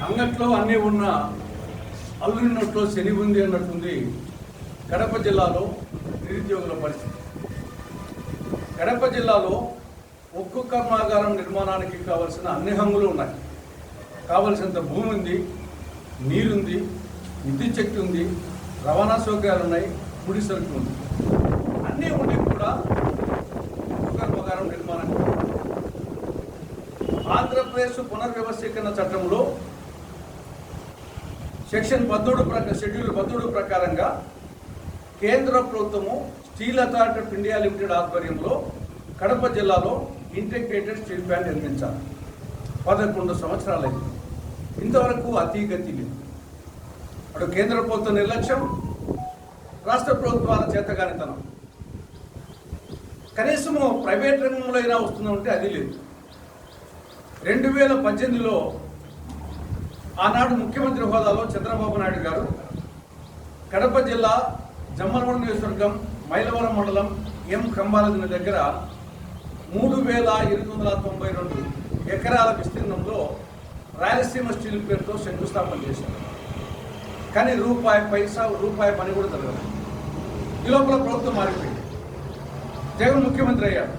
అంగట్లో అన్నీ ఉన్న అల్లుని నోట్లో శని ఉంది అన్నట్టుంది కడప జిల్లాలో నిరుద్యోగుల పరిస్థితి. కడప జిల్లాలో ఉక్కు కర్మాగారం నిర్మాణానికి కావలసిన అన్ని హంగులు ఉన్నాయి. కావలసినంత భూమి ఉంది, నీరుంది, విద్యుత్ శక్తి ఉంది, రవాణా సౌకర్యాలు ఉన్నాయి, ముడి సరుకు ఉంది. అన్నీ ఉండి కూడా ఉక్కు కర్మాగారం నిర్మాణం ఆంధ్రప్రదేశ్ పునర్వ్యవస్థీకరణ చట్టంలో సెక్షన్ 13 షెడ్యూల్ 13 ప్రకారంగా కేంద్ర ప్రభుత్వము steel authority of India limited ఆధ్వర్యంలో కడప జిల్లాలో ఇంటిగ్రేటెడ్ స్టీల్ ప్లాంట్ నిర్మించాలి. 11 సంవత్సరాలైంది. ఇంతవరకు అతీగతి లేదు. అటు కేంద్ర ప్రభుత్వ నిర్లక్ష్యం, రాష్ట్ర ప్రభుత్వాల చేతగానితనం. కనీసము ప్రైవేట్ రంగంలో అయినా వస్తుందంటే అది లేదు. 2018లో ఆనాడు ముఖ్యమంత్రి హోదాలో చంద్రబాబు నాయుడు గారు కడప జిల్లా జమ్మలమడుగు నియోజకవర్గం మైలవరం మండలం ఎం కంబాలదిన దగ్గర 3892 ఎకరాల విస్తీర్ణంలో రాయలసీమ స్టీల్ పేరుతో శంకుస్థాపన చేశారు. కానీ రూపాయి పని కూడా జరగదు. ఈ లోపల ప్రభుత్వం మారిపోయింది. జగన్ ముఖ్యమంత్రి అయ్యాడు.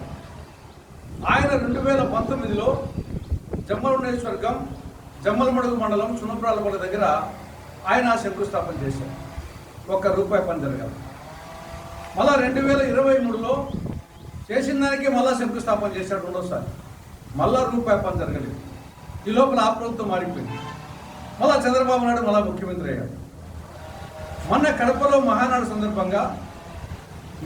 ఆయన 2019లో జమ్మలమడుగు నియోజకవర్గం జమ్మలమడుగు మండలం సునప్రాలపల్లి దగ్గర ఆయన శంకుస్థాపన చేశారు. ₹1 పని జరగాలి. మళ్ళా 2023లో చేసిన దానికి మళ్ళా శంకుస్థాపన చేశాడు రెండోసారి. మళ్ళా ₹1 పని జరగలేదు. ఈ లోపల ఆ ప్రభుత్వం మారిపోయింది. మళ్ళా చంద్రబాబు నాయుడు మళ్ళా ముఖ్యమంత్రి అయ్యాడు. మొన్న కడపలో మహానాడు సందర్భంగా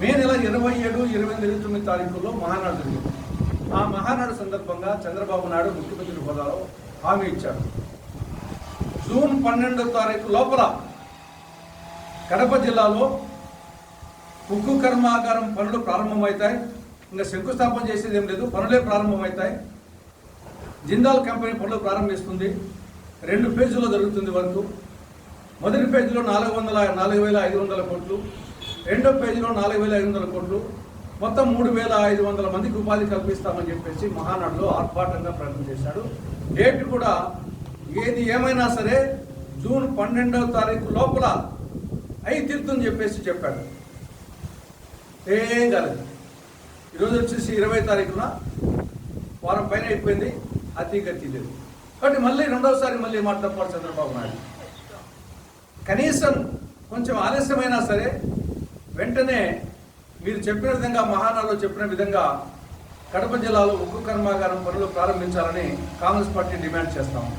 మే నెల 27, 28, 29 తారీఖుల్లో మహానాడు జరిగింది. ఆ మహానాడు సందర్భంగా చంద్రబాబు నాయుడు ముఖ్యమంత్రి హోదాలో హామీ ఇచ్చాడు. జూన్ 12వ తారీఖు లోపల కడప జిల్లాలో ఉక్కు కర్మాగారం పనులు ప్రారంభమవుతాయి. ఇంకా శంకుస్థాపన చేసేది ఏం లేదు, పనులే ప్రారంభమవుతాయి. జిందాల్ కంపెనీ పనులు ప్రారంభిస్తుంది. 2 ఫేజుల్లో జరుగుతుంది వర్క్. మొదటి పేజీలో 4,500 కోట్లు, రెండో పేజీలో 4,500 కోట్లు, మొత్తం 3,500 మందికి ఉపాధి కల్పిస్తామని చెప్పేసి మహానాడులో ఆర్భాటంగా ప్రకటన చేశాడు. డేట్ కూడా ఏది ఏమైనా సరే జూన్ 12వ తారీఖు లోపల అయి తీరుతుందని చెప్పేసి చెప్పాడు. ఏం కాలేదు. ఈరోజు వచ్చేసి 20వ తారీఖున వారం పైన అయిపోయింది. అతిగతి లేదు. కాబట్టి మళ్ళీ రెండవసారి మళ్ళీ మాట్లాడతాడు చంద్రబాబు నాయుడు. కనీసం కొంచెం ఆలస్యమైనా సరే వెంటనే మీరు చెప్పిన విధంగా మహానాడులో చెప్పిన విధంగా కడప జిల్లాలో ఉక్కు కర్మాగారం పనులు ప్రారంభించాలని కాంగ్రెస్ పార్టీ డిమాండ్ చేస్తాము.